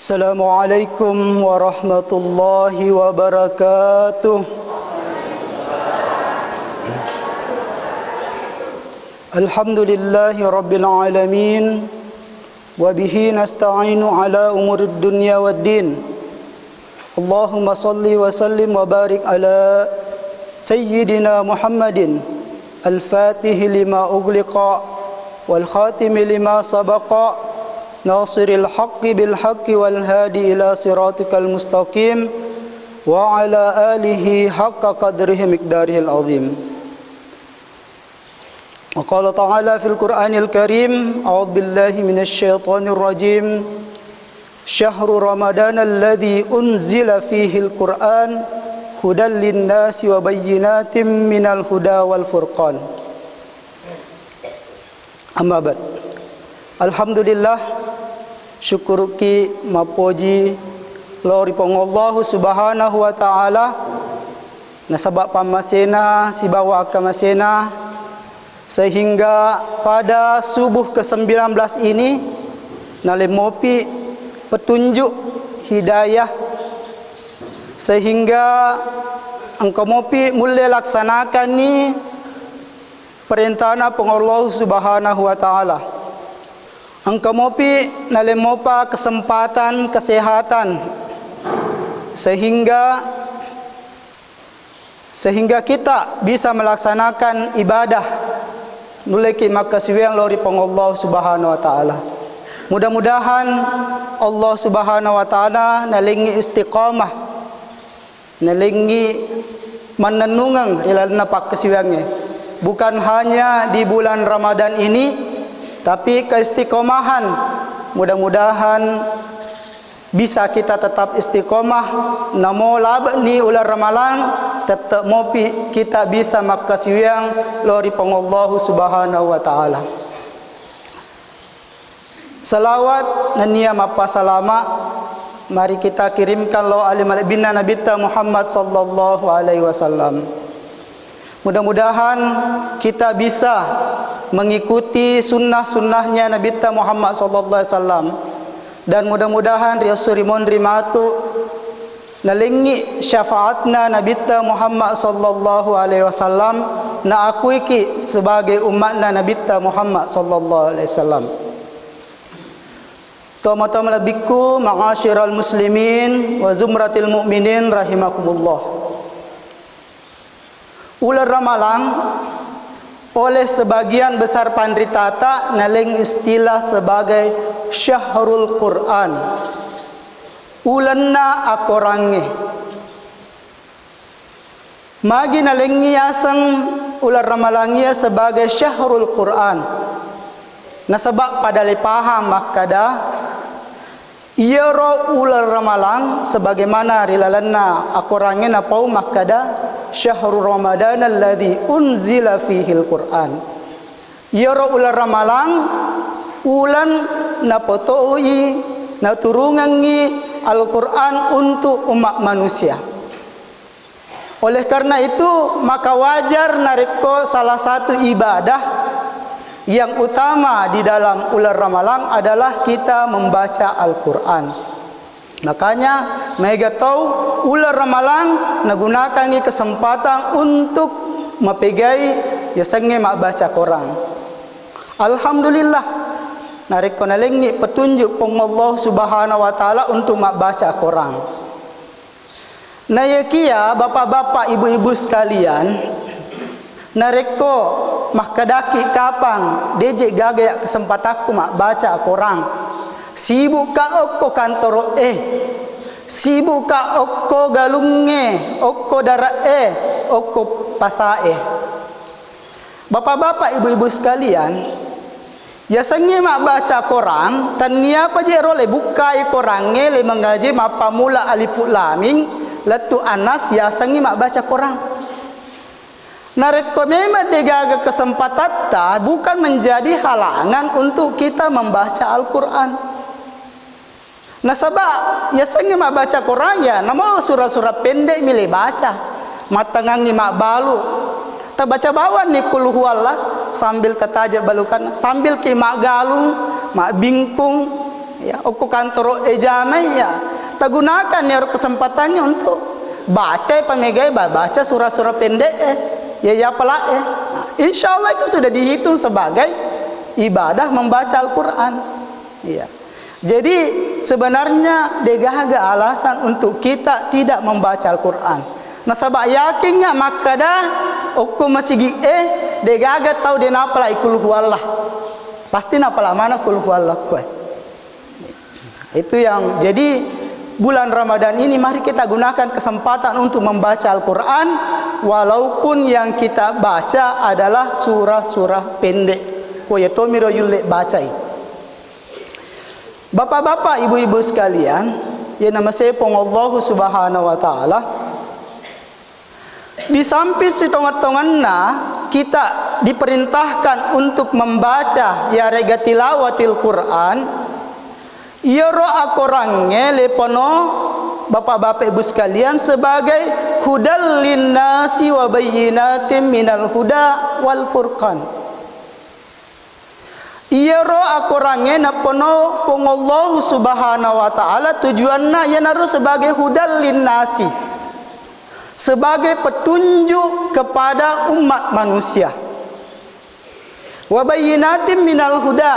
Assalamualaikum warahmatullahi wabarakatuh. Alhamdulillahi rabbil alamin. Wa bihi nasta'inu ala umurid dunya waddin. Allahumma salli wa sallim wa barik ala Sayyidina Muhammadin al-Fatih lima ughliqa wal khatimi lima sabaqa nasiril haqqi bil haqqi wal hadi ila siratikal mustaqim wa ala alihi haqqa qadrihi miqdarihil azim. Wa qala ta'ala fil Qur'anil Karim, a'udzu billahi minasy syaithanir rajim. Syahrul Ramadan alladzi unzila fihil Qur'an hudan lin-nasi wa bayyinatin minal huda wal furqan. Amma ba'd. Alhamdulillah, syukur ki mapoji lori pangollahu subhanahu wa ta'ala na sabab pamasena si bawa akamasena sehingga pada subuh ke-19 ini nalemopi petunjuk hidayah sehingga engkau mopi mulai laksanakan ni perintahna pangollahu subhanahu wa ta'ala. Engkau mopi nalemopa kesempatan kesehatan sehingga kita bisa melaksanakan ibadah nuleki makasiwian lori pangollahu subhanahu wa ta'ala. Mudah-mudahan Allah subhanahu wa ta'ala nalingi istiqamah, nalingi menenungang ilalna pakasiwiannya, bukan hanya di bulan Ramadan ini, tapi keistiqomahan mudah-mudahan bisa kita tetap istiqomah namo labni ular ramalan tetap mopi kita bisa makasiwiang lori pangollahu subhanahu wa ta'ala. Salawat nania mapa salama mari kita kirimkan lo alim binna Nabi Muhammad sallallahu alaihi wasallam. Mudah-mudahan kita bisa mengikuti sunnah-sunnahnya Nabi Muhammad sallallahu alaihi wasallam, dan mudah-mudahan riasurimon rimatu nalingi syafaatna Nabi Muhammad sallallahu alaihi wasallam na akuiki sebagai umatna Nabi Muhammad sallallahu alaihi wasallam. Tama-tama labiku ma'asyiral muslimin wa zumratil mu'minin rahimakumullah. Ular ramalang oleh sebagian besar pandritata naling istilah sebagai syahrul Quran. Ulanna akorange. Magi naling ngiasang ular ramalangnya sebagai syahrul Quran. Nasabak pada lepaham makada iyaro ular ramalang sebagaimana rilalanna akorange na pau makada syahrul Ramadan alladzi unzila fihil Quran. Iyaro ular ramalang ulan na potoi na turungangi Al-Quran untuk umat manusia. Oleh karena itu maka wajar nareko salah satu ibadah yang utama di dalam ular ramalang adalah kita membaca Al-Quran. Makanya mereka tahu ular ramalang nagunakan kesempatan untuk mapegai yasangnya mak baca Quran. Alhamdulillah nareko nalengi petunjuk Allah subhanahu wa ta'ala untuk mak baca Quran. Nayakia bapak-bapak ibu-ibu sekalian, nareko makadaki kapang dejek gagaya kesempatanku mak baca Quran. Sibuk ka okko kantoro sibuk ka okko galunge, okko dara okko pasae. Bapak-bapak ibu-ibu sekalian, yasangnya mak baca Quran tan niapa je role bukai Qurange le mengaji mapa mula alifut laming latu anas yasangnya mak baca Quran. Nareko memang degaga kesempatan ta bukan menjadi halangan untuk kita membaca Al-Quran. Nasabak yasangnya mak baca Quran ya nama surah-surah pendek milih baca matangang ni mak balu tak baca bawan ni kul huwallah sambil tetaja balukan sambil ki mak galung mak bingkung Ya, oku kantor ejamai ya. Tak gunakan ya kesempatannya untuk baca pamegai baca surah-surah pendek ya pala insyaallah itu sudah dihitung sebagai ibadah membaca Al-Qur'an. Ya. Jadi sebenarnya degaga alasan untuk kita tidak membaca Al-Qur'an. Nah sebab yakinnya maka dah oku masih degaga tahu dia napala ikul huwallah. Pasti napala mana kul huwallah kue. Itu yang jadi bulan Ramadan ini mari kita gunakan kesempatan untuk membaca Al-Qur'an walaupun yang kita baca adalah surah-surah pendek. Koye tomiro yulle bacai. Bapak-bapak, ibu-ibu sekalian, ya nama saya Allah Subhanahu wa taala. Di samping setengah-tengahna kita diperintahkan untuk membaca ya rega tilawatil Quran. Ya ro akorange lepono bapak-bapak ibu sekalian sebagai hudal linnasi wa bayyinatin minal huda wal furqan. Iya ro akorange napono Allah Subhanahu wa taala tujuanna ya naru sebagai hudal linnasi, sebagai petunjuk kepada umat manusia. Wa bayyinatin minal huda,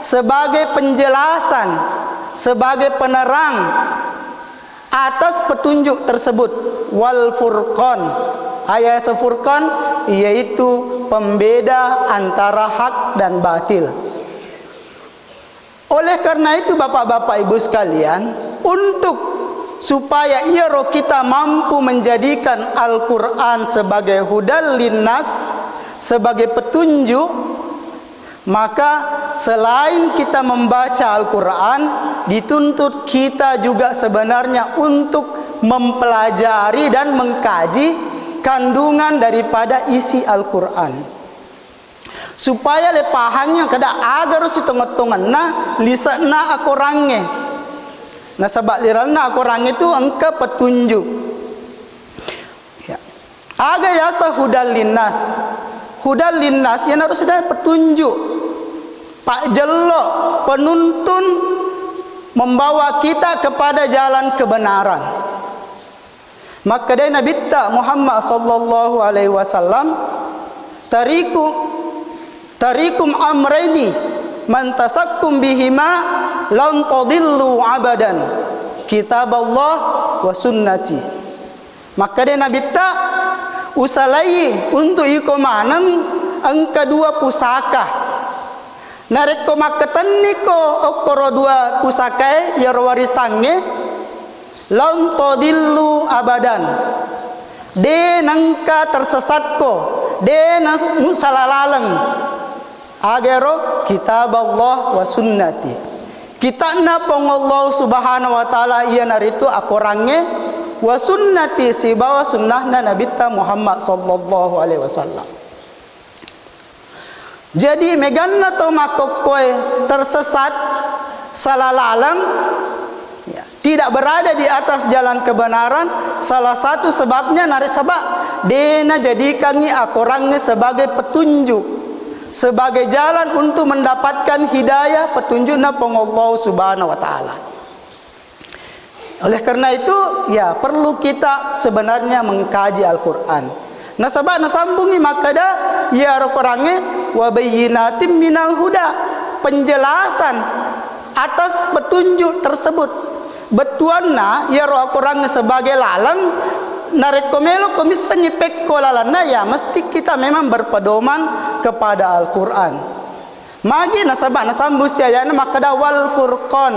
sebagai penjelasan, sebagai penerang atas petunjuk tersebut. Wal furqan, ayat Furqan yaitu pembeda antara hak dan batil. Oleh karena itu bapak-bapak ibu sekalian, untuk supaya kita mampu menjadikan Al-Quran sebagai hudal linnas, sebagai petunjuk, maka selain kita membaca Al-Quran, dituntut kita juga sebenarnya untuk mempelajari dan mengkaji kandungan daripada isi Al-Quran, supaya lepahannya kada agar si tengah-tengah na lisana akorange. Nah sebab lirana akorange itu angka petunjuk. Ya. Aga yasa hudal linnas. Hudal linnas yang harus ada petunjuk. Pak jelok penuntun membawa kita kepada jalan kebenaran. Maka dari Nabi Muhammad sallallahu alaihi wasallam tarikum amraini man tasakkum bihima lan tadillu abadan, kitab Allah wa sunnati. Maka dari Nabi usalai untuk iko manang ang kedua pusaka. Narek ko makatan niko okoro dua pusaka ya warisange lan tadillu abadan, de nangka tersesatko, de salalaleng agero kitab Allah wa sunnati. Kita na pong Allah Subhanahu wa taala iya naritu akorange wa sunnati si bawa sunnahna Nabi Muhammad sallallahu alaihi wasallam. Jadi meganna to makokoy tersesat salalaleng tidak berada di atas jalan kebenaran, salah satu sebabnya nari sebab dena jadikannya akorangnya sebagai petunjuk, sebagai jalan untuk mendapatkan hidayah petunjukna Allah Subhanahu wa taala. Oleh karena itu ya perlu kita sebenarnya mengkaji Al-Qur'an. Nah sebab nasambungi makada ya akorange wa bayyinatin minal huda, penjelasan atas petunjuk tersebut. Betuanna ya roh akorang sebagai lalang narekomelo komisan nyipek ko lalana ya mesti kita memang berpedoman kepada Al-Quran. Magi nasabah nasambus ya maka wal furqan,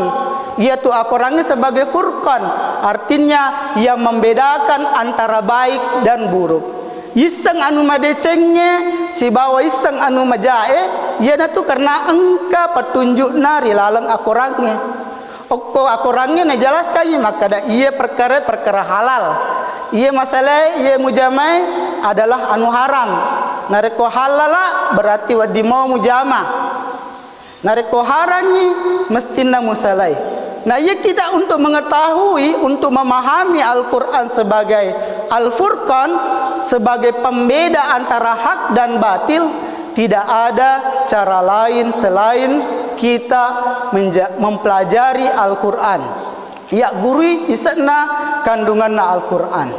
yaitu akorangnya sebagai furqan, artinya yang membedakan antara baik dan buruk. Iseng anu madecengnya si bawa iseng anu majae ya tu karena engka petunjuk nari lalang akorangnya. Oko akorangnya najelaskan maka dah ia perkara halal, ia masalah ia mujamai adalah anu haram. Nareko halala berarti wadi mau mujama, nareko harangi mestina musalai. Nah ia kita untuk mengetahui, untuk memahami Al-Quran sebagai Al-Furqan, sebagai pembeda antara hak dan batil, tidak ada cara lain selain kita mempelajari Al-Quran. Ya guru isna kandunganna Al-Quran.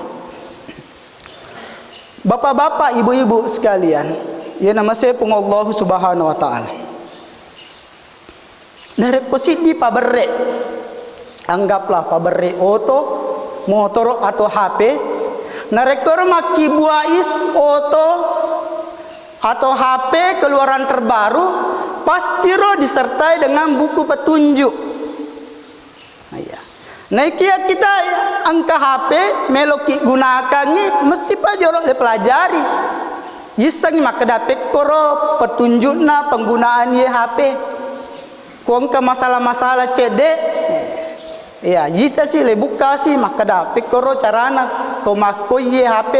Bapak-bapak, ibu-ibu sekalian, ya nama saya pun Allah Subhanahu wa taala. Narek kosidi pabere. Anggaplah pabere oto, motor atau HP. Narek maki buais oto atau HP keluaran terbaru, pasti roh disertai dengan buku petunjuk. Nah, kia kita angka HP meloki gunakan ni mesti pajorok le pelajari. Iseng maka dapat koro petunjukna penggunaan ye HP. Kuang ke masalah-masalah CD. Ya, jika sih le buka sih maka dapat koro carana ko makoi ye HP.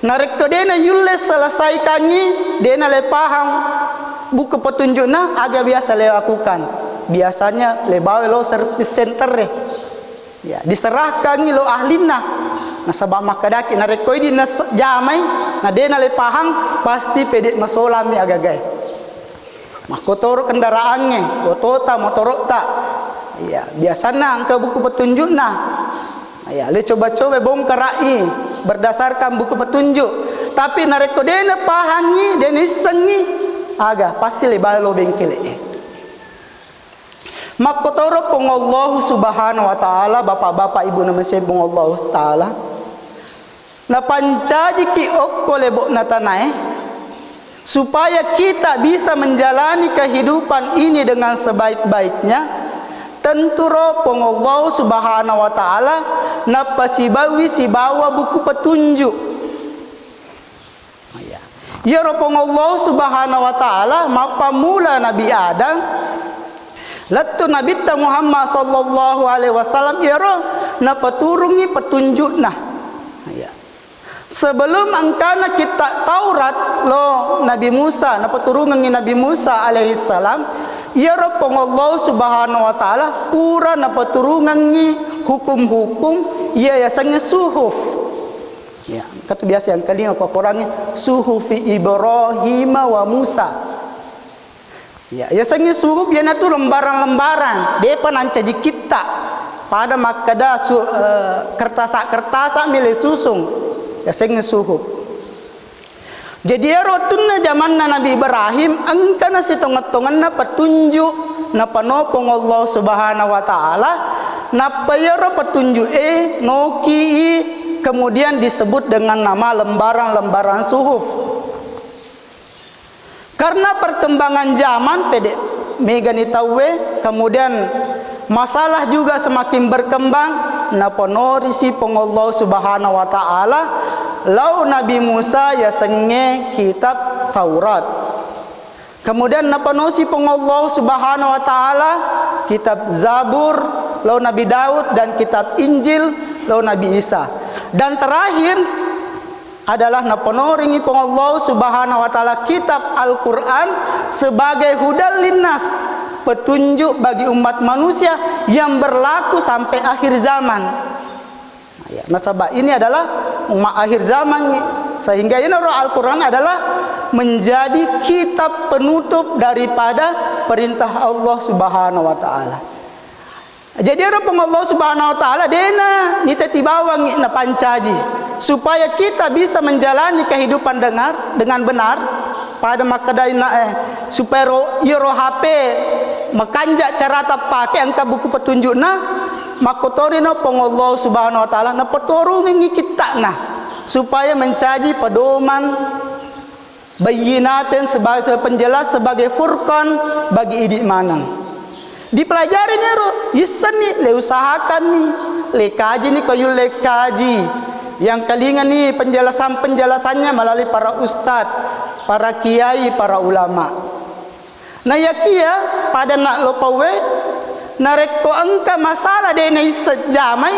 Narek to dena yulle selesaikan ni dena le paham buku petunjukna agak biasa le lakukan. Biasanya le bawa lo service center ya diserahkan lo ahlina nah sabab makadaki na rekoi di nas jamai na dena le paham pasti pede masolami agagai makotor kendaraannya otota motorota ya biasanya angka buku petunjuk ya le coba-coba bongkar rai berdasarkan buku petunjuk tapi na rekoi dena pahangi dena sengi aga pasti le bawa lo bengkel Makotoro pong Allah Subhanahu wa taala bapak-bapak ibu nama saya pong Allah taala na pancaji ki okko lebok natanai supaya kita bisa menjalani kehidupan ini dengan sebaik-baiknya tentu ro pong Allah Subhanahu wa taala na pasibawi si bawa buku petunjuk ya ro pong Allah Subhanahu wa taala mapamula Nabi Adam Latu Nabi Muhammad sallallahu alaihi wasallam iro na paturungi petunjuk ya. Sebelum angkana kita Taurat lo Nabi Musa na paturungi Nabi Musa alaihi salam iro pong Allah Subhanahu wa taala pura na paturungi hukum-hukum ia yasanya suhuf. Ya, kata biasa yang kali apa orangnya suhufi Ibrahim wa Musa. Ya, biasanya suruh biar tu lembaran-lembaran. Depa nancaji kita pada makada kertas-kertas milik susung. Biasanya suruh. Jadi rotuna zaman Nabi Ibrahim angkana si tongat-tongan na petunjuk na panopong Allah Subhanahu wa taala na payaro petunjuk noki kemudian disebut dengan nama lembaran-lembaran suhuf. Karena perkembangan zaman pede megani tawe kemudian masalah juga semakin berkembang naponori si Allah Subhanahu wa taala lau Nabi Musa ya senge kitab Taurat kemudian naponosi Allah Subhanahu wa taala kitab Zabur lau Nabi Daud dan kitab Injil lau Nabi Isa dan terakhir adalah naponoringi Allah Subhanahu wa taala kitab Al-Qur'an sebagai hudal linnas petunjuk bagi umat manusia yang berlaku sampai akhir zaman. Nasabah ini adalah umat akhir zaman sehingga ini Al-Qur'an adalah menjadi kitab penutup daripada perintah Allah Subhanahu wa taala. Jadi Allah Subhanahu wa taala dena nita tibawang na pancaji supaya kita bisa menjalani kehidupan dengan benar pada makadaina supaya iro HP makanjak cara tapake angka buku petunjukna makotorina Allah Subhanahu wa taala na petorungi kita supaya mencaji pedoman bayinaten sebagai penjelas sebagai furqan bagi idik manang. Dipelajari nih ro, isan nih, le usahakan nih, le kaji nih kayu le kaji. Yang kalingan nih penjelasannya melalui para ustad, para kiai, para ulama. Nah ya kia pada nak lopawe, nareko angka masalah dena sejamai.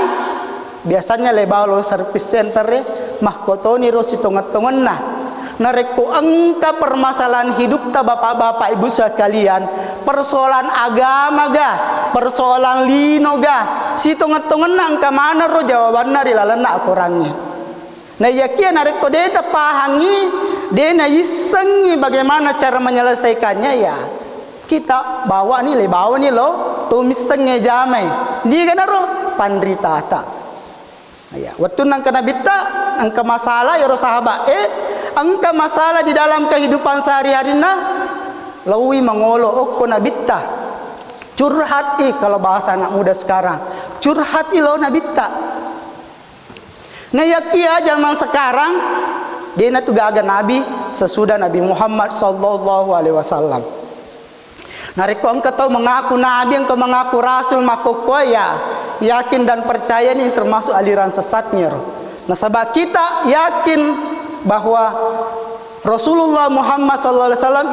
Biasanya le bawa lo service center mahkotoni ro si tongat-tongan nah. Nareko angka permasalahan hidup ta bapak-bapak ibu sekalian, persoalan agama ga, persoalan lino ga, si tongat-tongan angka mana ro jawaban nari lalana orangnya. Nah yakin nareko deta pahangi, dena isengi bagaimana cara menyelesaikannya ya. kita bawa ni lo tumis senge jamai di kana ro pandritata ya waktu nang kana bitta angka masalah ya ro sahabat angka masalah di dalam kehidupan sehari-hari na lawi mangolo okko na bitta curhat kalau bahasa anak muda sekarang curhat lo na bitta na yakia zaman sekarang dia na tugaga nabi sesudah Nabi Muhammad sallallahu alaihi wasallam. Nariko engkau tahu mengaku nabi, engkau mengaku rasul, maka kau ya yakin dan percaya ini termasuk aliran sesatnya. Nah, sebab kita yakin bahwa Rasulullah Muhammad sallallahu alaihi wasallam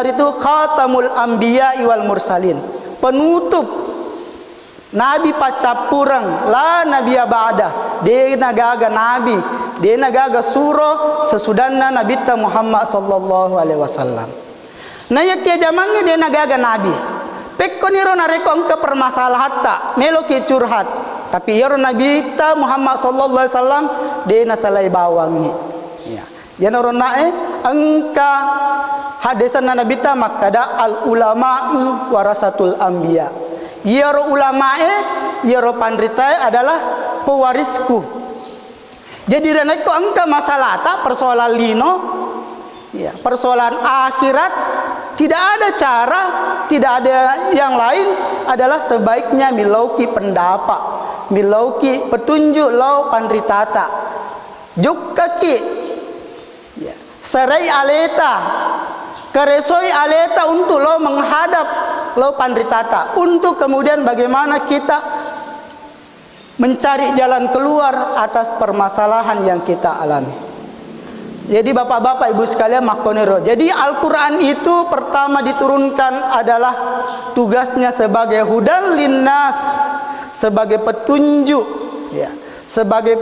itu khatamul anbiya wal mursalin, penutup nabi pacapurang la nabiya ba'da. Dia nagaga nabi, dia nagaga surah sesudahna Nabi Muhammad sallallahu alaihi wasallam. Nah ya kia jamannya dia nagaga nabi. Pekko niro nareko engke permasalahan tak meloki curhat. Tapi yaro Nabi Muhammad sallallahu alaihi wasallam dia nasalai bawangi. Ya. Ya noro nae engka hadisan Nabi ta makada al ulama warasatul anbiya. Yaro ulamae, yaro pandritae adalah pewarisku. Jadi reneko engka masalah tak persoalan lino, ya, persoalan akhirat tidak ada cara, tidak ada yang lain adalah sebaiknya milauki pendapat, milauki petunjuk lau pandritata. Juk kaki, ya, serai aleta, keresoi aleta untuk lau menghadap lau pandritata, untuk kemudian bagaimana kita mencari jalan keluar atas permasalahan yang kita alami. Jadi bapak-bapak ibu sekalian makonero. Jadi Al-Quran itu pertama diturunkan adalah tugasnya sebagai hudan linnas, sebagai petunjuk, ya, sebagai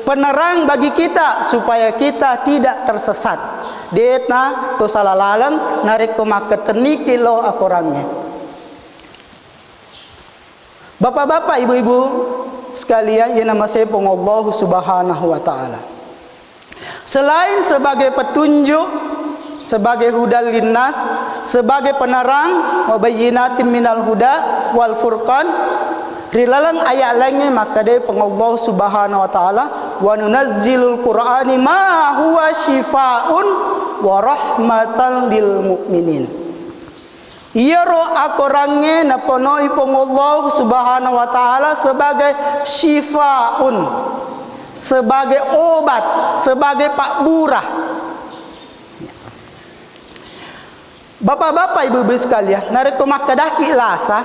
penerang bagi kita supaya kita tidak tersesat. Detna to salalalang nariko maketerniki lo akorangnya. Bapak-bapak ibu-ibu sekalian yang nama saya Allah Subhanahu wa taala. Selain sebagai petunjuk, sebagai hudal linnas, sebagai penerang, wabayyinatin minal huda wal furqan, rilalang ayat lainnya maka dia Allah Subhanahu wa taala wa nunazzilul qur'ani ma huwa shifaa'un wa rahmatan lil mu'minin. Yaro akorangnya naponoi Allah Subhanahu wa taala sebagai shifaa'un, sebagai obat, sebagai pak burah. Bapak-bapak ibu-ibu sekalian, nareko makadaki lasa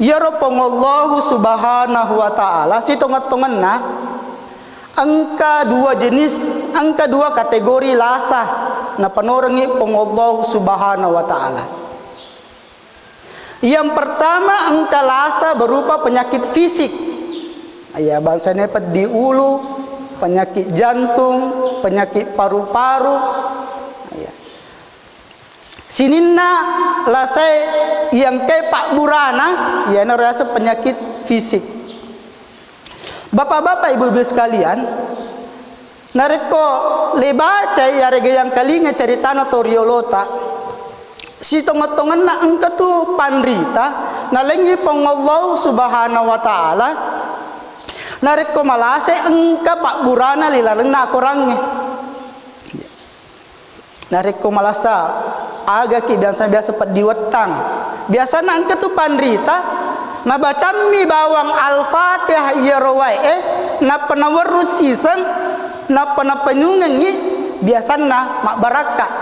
yaro pengollahu subhanahu wa ta'ala si tongat-tonganna angka dua jenis, angka dua kategori lasa na panorangi pengollahu subhanahu wa ta'ala. Yang pertama angka lasa berupa penyakit fisik. Ya, bangsanya di ulu, penyakit jantung, penyakit paru-paru. Ya. Sininna lasai yang kayak pak burana, ya rasa penyakit fisik. Bapak-bapak ibu-ibu sekalian, nareko lebaca ya rega yang kalinya ceritana toriolota. Si tongat-tongan na engka tu pandrita, nalengi pengallahu subhanahu wa ta'ala. Nareko malase engka pak burana lilaleng na korangnya. Nareko malasa agak dan saya biasa pet diwetang. Biasa na engka tu pandrita, na bacami bawang al-fatihah ya rawai na penawarus sisang, na penapenyungengi biasa na mak barakat.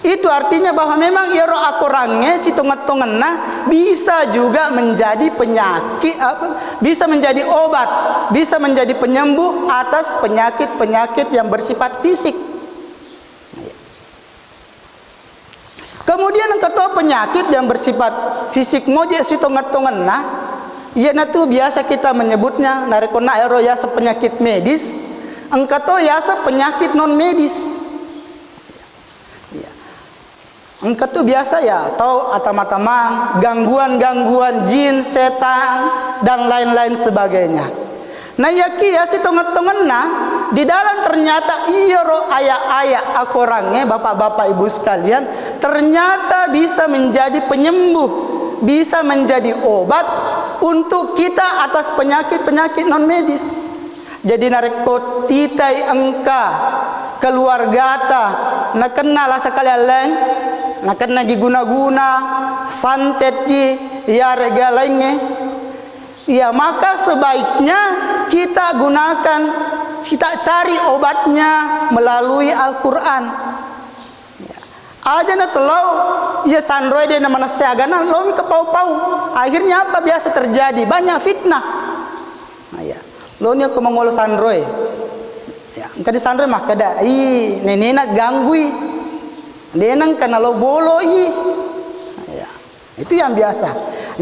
Itu artinya bahwa memang iro akorangnya si tongat-tonganna bisa juga menjadi penyakit, bisa menjadi obat, bisa menjadi penyembuh atas penyakit-penyakit yang bersifat fisik. Kemudian ketua penyakit yang bersifat fisik moje si tongat-tonganna, ia natu biasa kita menyebutnya narekona iro yasa penyakit medis, engkato yasa penyakit non medis. Engkau tu biasa ya, tahu atama-tama gangguan-gangguan jin, setan dan lain-lain sebagainya. Nah yaki ya si tongan-tongan nah di dalam ternyata iya ro ayat-ayat akorangnya bapak-bapak ibu sekalian ternyata bisa menjadi penyembuh, bisa menjadi obat untuk kita atas penyakit-penyakit non medis. Jadi nareko titai engka keluarga ta nak kenal sekalian lain nak kena diguna-guna santet ki ya rega lainnya. Ya maka sebaiknya kita gunakan, kita cari obatnya melalui Al-Quran. Ya. Aja na telau ya sandroy dia nama nasiagana lomi ke pau-pau. Akhirnya apa biasa terjadi? Banyak fitnah. Nah, ya. Lo ni aku mengolo sandroy. Ya, engkau di sandroy mah kada nenek ganggui. Denang kana lo bolo Ya. Itu yang biasa.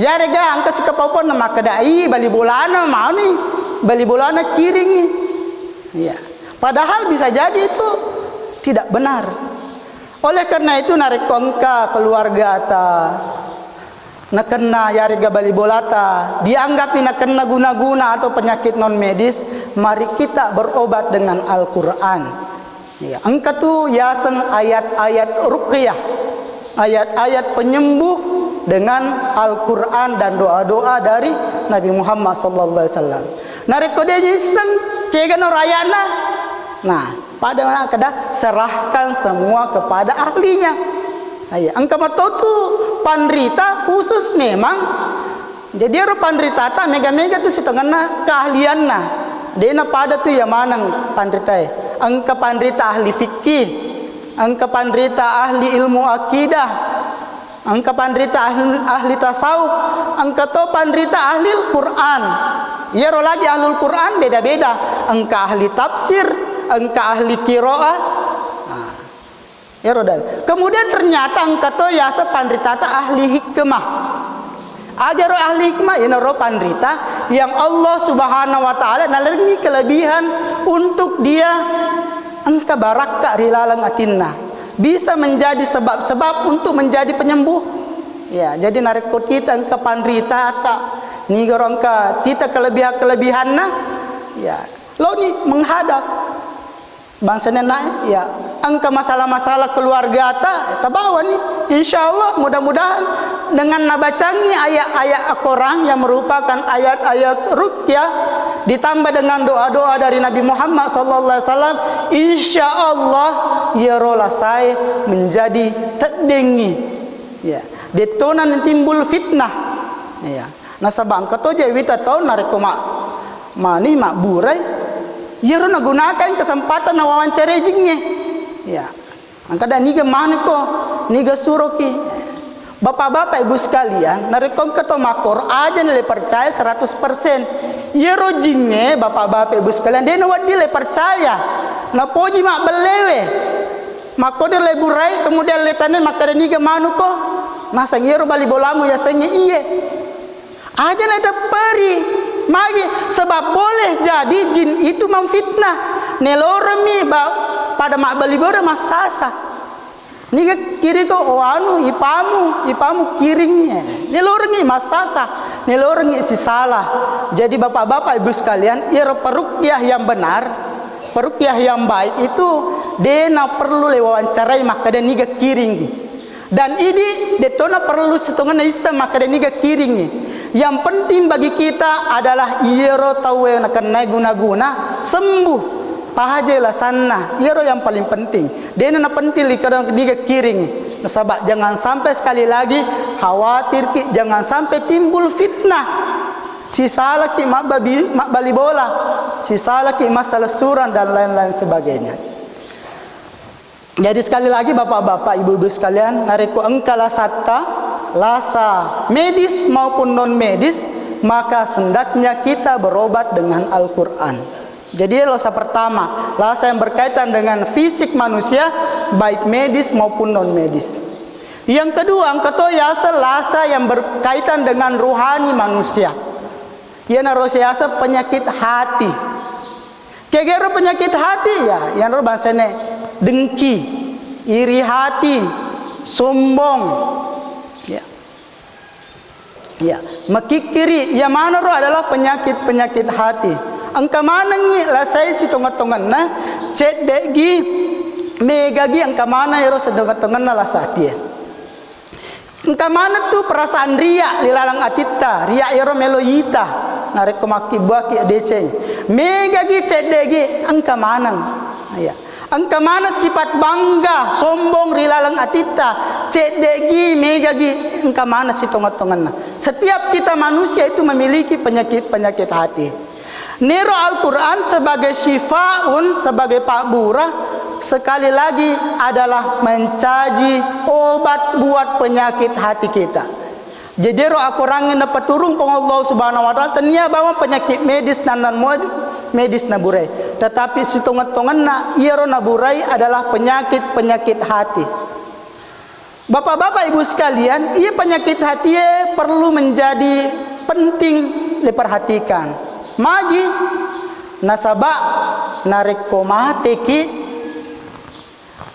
Ya rega angka si kepopon nama kedai bali bolana mau nih bali bolana kiring nih. Ya. Padahal bisa jadi itu tidak benar. Oleh karena itu narik angka keluarga ta nak kena ya rega bali bolata dianggap nak kena guna-guna atau penyakit non medis, mari kita berobat dengan Al-Qur'an. Ya, angka tu yasen ayat-ayat ruqyah, ayat-ayat penyembuh dengan Al-Quran dan doa-doa dari Nabi Muhammad sallallahu alaihi wasallam. Nareko dia nyiseng kegano rayana. Nah, pada mana kada serahkan semua kepada ahlinya. Ayah, angka matau tu pandrita khusus memang. Jadi ro pandrita ta mega-mega tu setengahna keahlianna. Dena pada tu yang mana pandrita? Angka pandrita ahli fikih, angka pandrita ahli ilmu akidah, angka pandrita ahli tasawuf, angka to pandrita ahli Quran. Ya ro lagi ahlul Quran beda-beda. Angka ahli tafsir, angka ahli qiraah. Ya ro dal. Kemudian ternyata angka to ya sepandrita ahli hikmah. Aja ro ahli hikmah ya ro pandrita yang Allah Subhanahu wa taala nalengi kelebihan untuk dia angka barakah rilalang atinna. Bisa menjadi sebab-sebab untuk menjadi penyembuh. Ya, jadi nareko kita angka pandrita tak ni gorongka kita kelebihan-kelebihanna. Ya, lo ni menghadap bangsa nenek ya angka masalah-masalah keluarga ta bawa ni insyaallah mudah-mudahan dengan nabacangi ayat-ayat Al-Quran yang merupakan ayat-ayat ruqyah ditambah dengan doa-doa dari Nabi Muhammad sallallahu alaihi wasallam insyaallah ya rola saya menjadi terdengi ya detonan timbul fitnah ya nasabang kato je wita tau nareko mani mak burai ya ro gunakan kesempatan na wawancara jingnya ya angka da niga maniko niga suroki bapak-bapak ibu sekalian nareko kato makor aja nilai percaya 100%. Ya ro jingnya bapak-bapak ibu sekalian dia nawat dia percaya na poji mak belewe makode le burai kemudian letane makada niga manuko nah sangero bali bolamu ya sange iye aja na peri magi sebab boleh jadi jin itu memfitnah neloremi pada mak bali bora masasa niga kiri ko anu ipamu kiringnya nelorengi masasa nelorengi si salah. Jadi bapak-bapak ibu sekalian ia peruqyah yang benar peruqyah yang baik itu dena perlu wawancarai maka dan niga kiring dan ini detona perlu setengah isa maka dan niga kiring. Yang penting bagi kita adalah iero tawe nakan guna-guna sembuh pahajalah sana iero yang paling penting dena na penting likadang niga kiring. Nasabak jangan sampai sekali lagi khawatir ki jangan sampai timbul fitnah. Si salah ki mak bali bola, si salah ki masalah suran dan lain-lain sebagainya. Jadi sekali lagi bapak-bapak ibu-ibu sekalian, nareko engkala satta lasa medis maupun non medis, maka hendaknya kita berobat dengan Al-Quran. Jadi lasa pertama, lasa yang berkaitan dengan fisik manusia, baik medis maupun non medis. Yang kedua, angkato yasa lasa yang berkaitan dengan ruhani manusia. Ya narosiasa penyakit hati. Kegero penyakit hati ya, yang ro bahasane dengki, iri hati, sombong. Ya. Ya, makikiri yang mana ro adalah penyakit-penyakit hati. angka mana ngi la sai si tongat-tongan na cek degi megagi angka mana ero setongat-tongan na la satie angka mana tu perasaan ria lilalang atita ria ero meloyita narek komaki buaki deceng megagi cek degi angka mana ya angka mana sifat bangga sombong rilalang atita cek degi megagi angka mana si tongat-tongan. Setiap kita manusia itu memiliki penyakit hati. Nero Al-Quran sebagai syifaun, sebagai pak burah, sekali lagi adalah mencaji obat buat penyakit hati kita. Jadi roh Al-Quran yang dapat turun peng Allah Subhanahu Wa Taala tenia bawa penyakit medis dan non medis naburai. Tetapi si tongat-tongan na ia roh naburai adalah penyakit hati. Bapak-bapak ibu sekalian, ia penyakit hati perlu menjadi penting diperhatikan. Magi nasabak narekomateki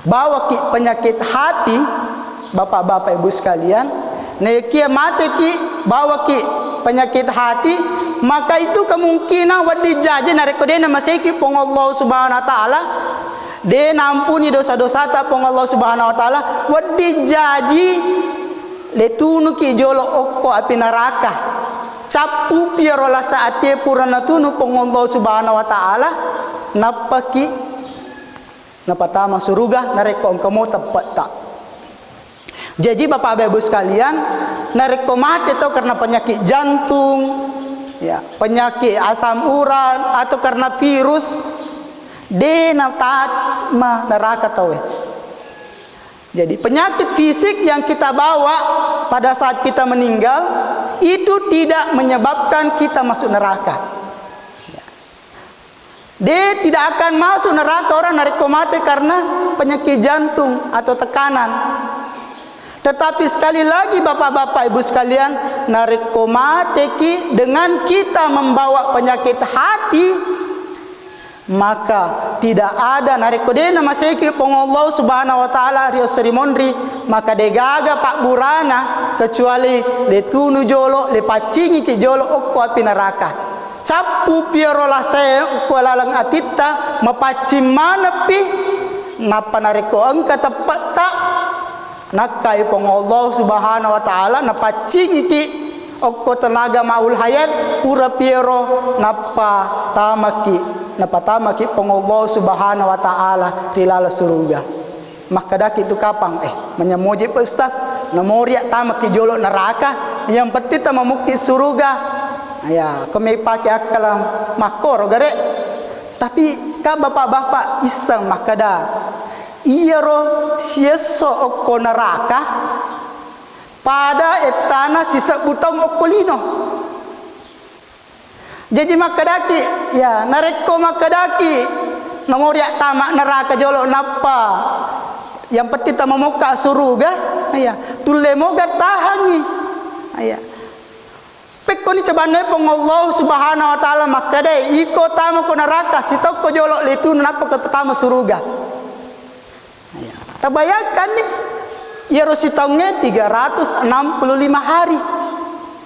bawa ki penyakit hati, bapak-bapak ibu sekalian, nekia mateki bawa ki penyakit hati, maka itu kemungkinan wadi jaji narekodena maseki pong Allah Subhanahu Wa Taala. Dia nampuni dosa-dosa ta pong Allah Subhanahu Wa Taala wadi jaji letunu ki jolo okko api neraka capu piarola saate purana tunu pong Allah Subhanahu Wa Taala napaki napatama suruga nareko engkau tepat tak. Jadi bapak ibu sekalian nareko mati atau karena penyakit jantung ya penyakit asam urat atau karena virus dena taat ma neraka tahu. Jadi penyakit fisik yang kita bawa pada saat kita meninggal itu tidak menyebabkan kita masuk neraka. Dia tidak akan masuk neraka orang narekomate karena penyakit jantung atau tekanan. Tetapi sekali lagi bapak-bapak ibu sekalian, narekomateki dengan kita membawa penyakit hati, maka tidak ada narekodena maseki pong Allah Subhanahu Wa Taala rio serimondri maka degaga pak burana kecuali le tunu jolo le pacingi ki jolo okko api neraka capu piarola saya okko lalang atita mapacim mana pi napa nareko engka tepat tak nakai pong Allah Subhanahu Wa Taala napacingi ki okko tenaga maul hayat pura piero napa tamaki pong Allah Subhanahu Wa Taala dilala surga. Maka dak itu kapang menyemuji ustaz namoria tamaki jolo neraka yang penting ta memukti surga. Ya, kami pakai akalam makor gare. Tapi ka bapak-bapak iseng makada. Iya ro sieso okko neraka pada etana sisa butang okolino. Jadi makadaki ya nareko makadaki namoria tamak neraka jolo napa yang penting ta memuka surga ya tulle moga tahangi ya pekko ni cobane pong Allah Subhanahu Wa Taala makade iko tamu ko neraka sitoko jolo letu napa ke pertama surga ya tabayangkan nih ya rositongnya 365 hari.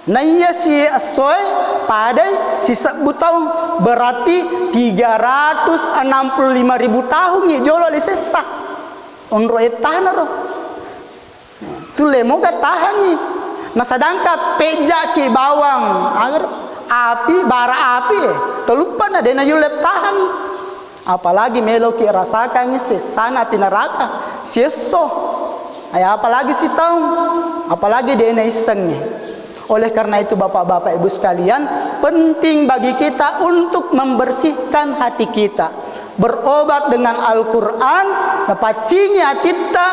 Nah iya si asoy padai sisa butang berarti 365.000 tahun ya jolo lisesa onro etana ro tu lemo ga tahan ni nah sedangkan peja ki bawang agar api bara api telupa na dena yulep tahan apalagi melo ki rasakan sesana api neraka sieso aya apalagi si tahu apalagi dena isengnya. Oleh karena itu bapak-bapak ibu sekalian, penting bagi kita untuk membersihkan hati kita. Berobat dengan Al-Quran, napacingi atita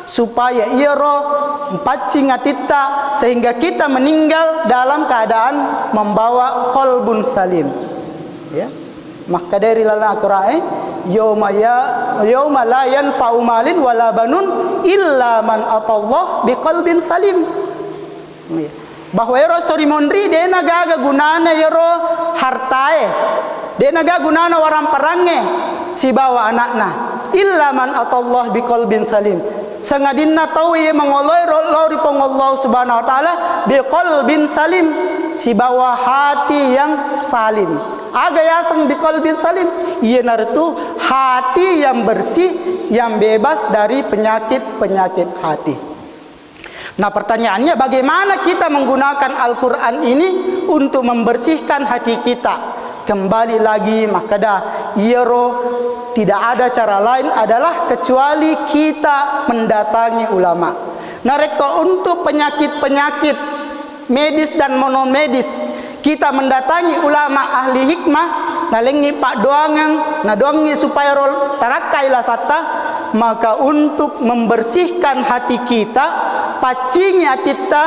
supaya iro pacing atita sehingga kita meninggal dalam keadaan membawa qalbun salim. Ya. Maka dari lala Al-Quran, yauma la yanfa'u malin wala banun illa man atallah biqalbin salim. Bahwa ero sorimondri dia nagaga gunana ero hartae dia naga gunana waram perange si bawa anakna illa man atallah biqalbin salim sangadinna tahu ye mangoloi lori pong Allah Subhanahu Wa Taala biqalbin salim si bawa hati yang salim Aga yasang biqalbin salim. Ia nartu hati yang bersih, yang bebas dari penyakit-penyakit hati. Nah, pertanyaannya bagaimana kita menggunakan Al-Quran ini untuk membersihkan hati kita? Kembali lagi makadah tidak ada cara lain adalah kecuali kita mendatangi ulama. Nah, reka untuk penyakit-penyakit medis dan non medis kita mendatangi ulama ahli hikmah. Nah, lengi pak doangan, nah doangi supaya rol tarakailah sata. Maka untuk membersihkan hati kita, pacingi kita,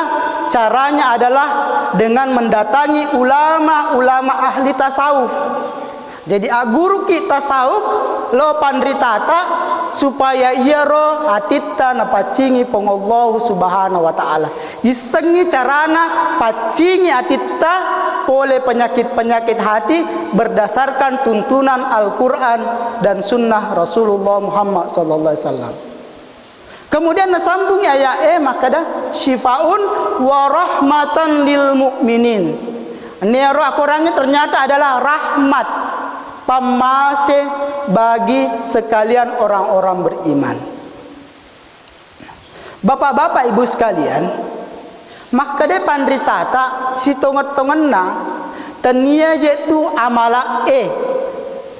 caranya adalah dengan mendatangi ulama-ulama ahli tasawuf. Jadi guru kita tasawuf lo pandritata supaya ia ro hatita na pacingi pengallahu subhanahu wa ta'ala. Isengi carana pacingi hatita oleh penyakit-penyakit hati berdasarkan tuntunan Al-Quran dan sunnah Rasulullah Muhammad sallallahu alaihi wasallam. Kemudian nasambung ayat makadah syifaun wa rahmatan lil mu'minin. Nero Al-Qurannya ternyata adalah rahmat, pamase bagi sekalian orang-orang beriman. Bapak-bapak ibu sekalian, maka de pandritata si tonget-tongenna tania je tu amala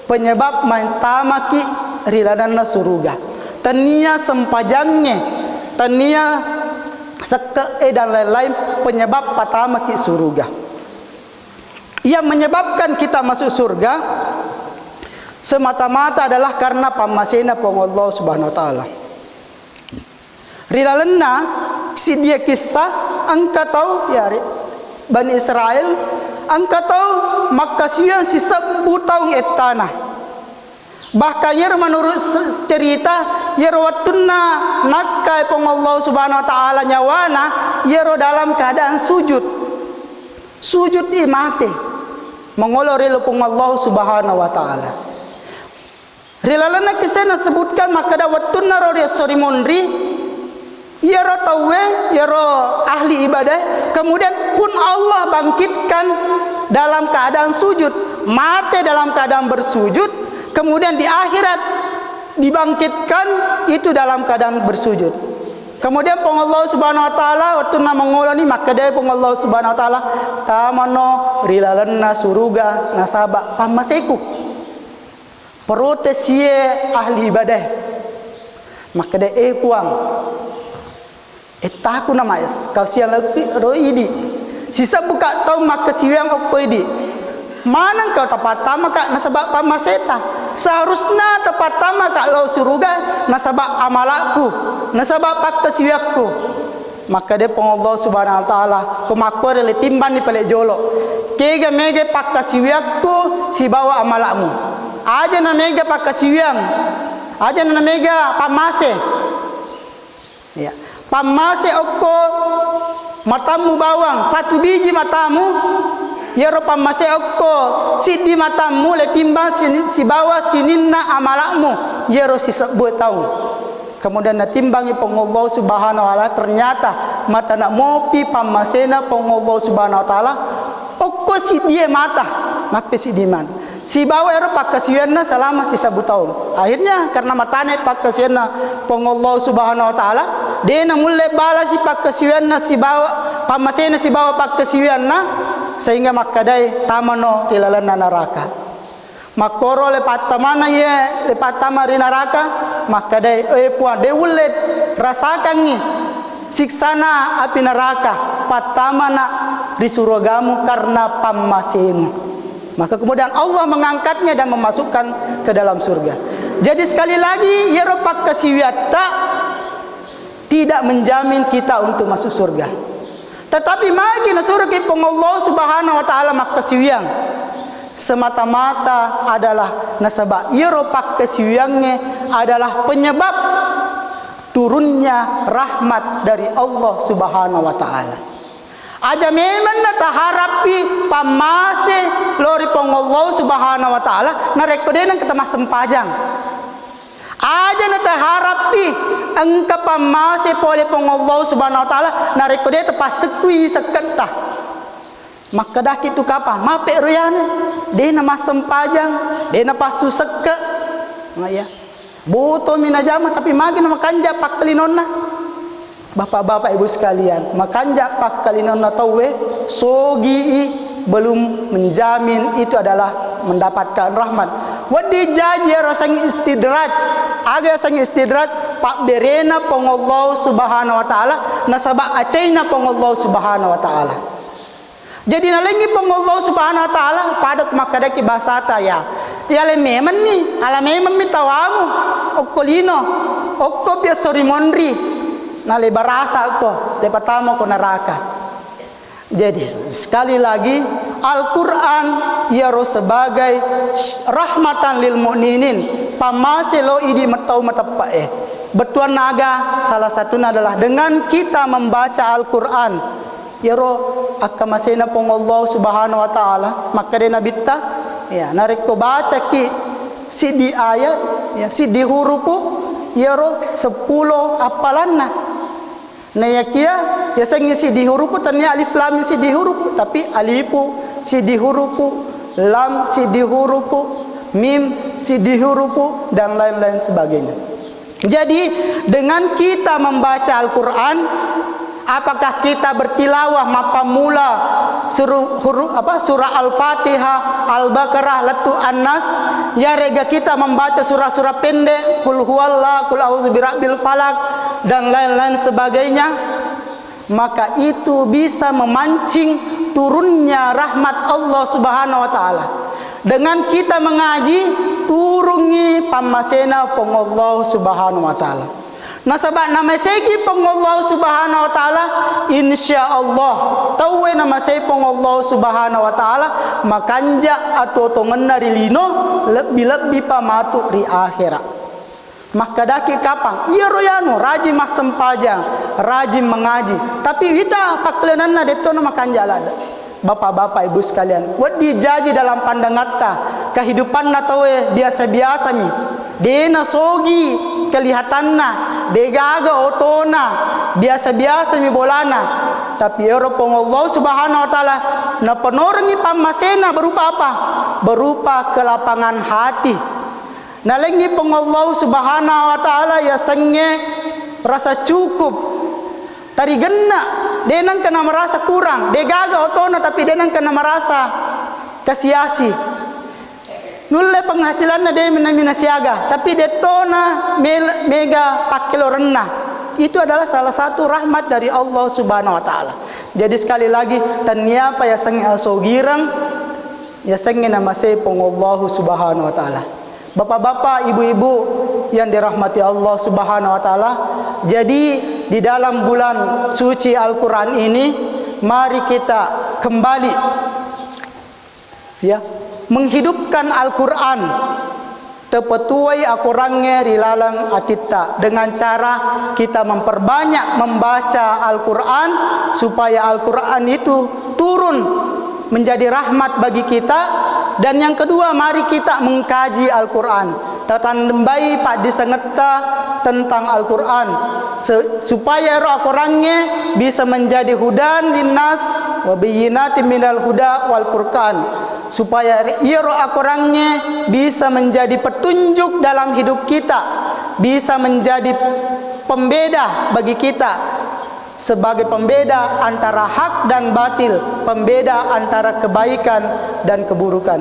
penyebab maintamaki riladanna suruga. Tania sempajangnya, tania seke dan lain-lain penyebab patamaki suruga. Yang menyebabkan kita masuk surga semata-mata adalah karena pamasena Allah Subhanahu wa taala. Rilalenna si dia kisah angka tahu ya Bani Israel angka tahu makasian si sebut tahu etana. Bahkan ya menurut cerita ya watunna nakai Allah Subhanahu wa taala nyawana ya dalam keadaan sujud imate mengolori lupung Allah Subhanahu wa taala. Rilalana kisana sebutkan maka dawatunna ro sori mondri ya ro tawe ya ro ahli ibadah, kemudian pun Allah bangkitkan dalam keadaan sujud, mate dalam keadaan bersujud, kemudian di akhirat dibangkitkan itu dalam keadaan bersujud. Kemudian Allah Subhanahu wa taala waktu nama ngolani maka dia Allah Subhanahu wa taala tamano rilalanna suruga nasaba pamaseku. Protes ye ahli ibadah. Maka dia puang. Taku nama kau siang lagi roidi. Sisa buka tahu maka siang okoi. Mana kau tepat tama kak nasabak pamaseta. Seharusnya tepat tama kak lau suruga nasabak amalaku, nasabak pak kesiwakku. Maka dia Allah Subhanahu wa taala kumakor le timban di pelek jolo. Kega mege pak kesiwakku si bawa amalakmu. Aja na mega pak kesiwang. Aja na mega pamase. Ya. Pamase oko matamu bawang satu biji matamu. Ya ropa masih oko sidi matamu le timbang si bawa sininna amalakmu ya ro si sebut tahu. Kemudian na timbangi Allah Subhanahu wa taala ternyata mata nak mopi pamasena Allah Subhanahu wa taala oko si dia mata nape si diman si bawa ro pakasianna selama si 1 tahun. Akhirnya karena matane pakasianna Allah Subhanahu wa taala dia na mulai balas si pakasianna si bawa pamasena si bawa pakasianna sehingga makadai tamano tilalana neraka. Makoro lepat tamana ye lepat tamari neraka makadai puan deulet rasakan ni siksana api neraka patamana di surgamu karena pamasemu. Maka kemudian Allah mengangkatnya dan memasukkan ke dalam surga. Jadi sekali lagi ya ropak kasiwiata tidak menjamin kita untuk masuk surga. Tetapi magi nasurki Allah Subhanahu wa taala makasiwiang semata-mata adalah nasabah iropak kasiwiangnya adalah penyebab turunnya rahmat dari Allah Subhanahu wa taala. Aja memang nata harapi pamase lori Allah Subhanahu wa taala narekodenan kita mas sempajang. Aja nata harapi engka pamase pole Allah Subhanahu wa taala narekode tepas sekui seketah. Maka dah itu kapah mapek royane dia nama sempajang dia nama pasu seke ya boto mina jama tapi magi nama kanja pak kalinonna. Bapak-bapak ibu sekalian, makanja pak kalinonna tawe sogi belum menjamin itu adalah mendapatkan rahmat. Wadi jaji rasang istidraj, aga sang istidraj pak berena pengallahu subhanahu wa taala nasaba acaina pengallahu subhanahu wa taala. Jadi nalengi pengallahu subhanahu wa taala pada makadaki basata ya. Ya le memen ni, ala memen mi tawamu, okkolino, okko biasa rimonri. Nale barasa ko, le patamo ko neraka. Jadi sekali lagi Al-Quran yaro sebagai rahmatan lil mu'minin pamaselo idi matau matapae. Betuan naga salah satunya adalah dengan kita membaca Al-Quran yaro akamasena pong Allah subhanahu wa ta'ala maka de nabitta ya narik ko baca ki si di ayat ya si di hurupu yaro 10 apalanna na yakia ya sangi si di hurupu tanya alif lam si di hurupu tapi alifu si di hurupu lam si di hurupu mim si di hurupu dan lain-lain sebagainya. Jadi dengan kita membaca Al-Quran, apakah kita bertilawah mapamula surah Al-Fatihah, Al-Baqarah, Latu An-Nas, ya rega kita membaca surah-surah pendek, Qul huwallah, Qul a'udzu birabbil falaq dan lain-lain sebagainya, maka itu bisa memancing turunnya rahmat Allah Subhanahu wa taala. Dengan kita mengaji turungi pamasena pengallahu subhanahu wa ta'ala. Nasabak nama segi pengallahu subhanahu wa ta'ala insyaallah tahu nama saya pengallahu subhanahu wa ta'ala makanja atau tongan dari lino lebih-lebih pamatu ri akhirat. Maka daki kapang iya royano rajin mas sempajang rajin mengaji tapi kita paklenanna detono makanja lada. Bapak-bapak ibu sekalian, wadi jaji dalam pandangan ta kehidupan na tawe biasa-biasa mi. Dena sogi kelihatanna, degaga otona, biasa-biasa mi bolana. Tapi Eropong Allah Subhanahu wa taala na penorengi pamasena berupa apa? Berupa kelapangan hati. Nalengi Allah Subhanahu wa taala ya senge rasa cukup. Tari genna denang kena merasa kurang degaga otona tapi denang kena merasa kasiasi nulle penghasilanna de mina siaga tapi detona mega pakilo rendah itu adalah salah satu rahmat dari Allah Subhanahu wa taala. Jadi sekali lagi tanyapa ya sangi asogirang ya sangi nama sepong Allah Subhanahu wa taala. Bapak-bapak, ibu-ibu yang dirahmati Allah Subhanahu wa taala, jadi di dalam bulan suci Al-Quran ini mari kita kembali ya menghidupkan Al-Quran tepetuai akurangnya rilalang atita dengan cara kita memperbanyak membaca Al-Quran supaya Al-Quran itu turun menjadi rahmat bagi kita. Dan yang kedua mari kita mengkaji Al-Quran tatandembai pak disengeta tentang Al-Quran supaya roh Al-Qurannya bisa menjadi hudan linnas wa bayyinatin minal huda wal furqan supaya roh Al-Qurannya bisa menjadi petunjuk dalam hidup kita, bisa menjadi pembeda bagi kita sebagai pembeda antara hak dan batil, pembeda antara kebaikan dan keburukan.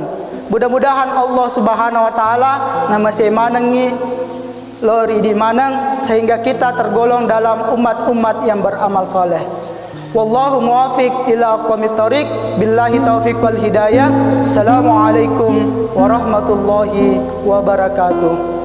Mudah-mudahan Allah Subhanahu wa taala nama semanangi lori di manang sehingga kita tergolong dalam umat-umat yang beramal soleh. Wallahu muwafiq ila aqwamit thoriq billahi taufiq wal hidayah. Assalamualaikum warahmatullahi wabarakatuh.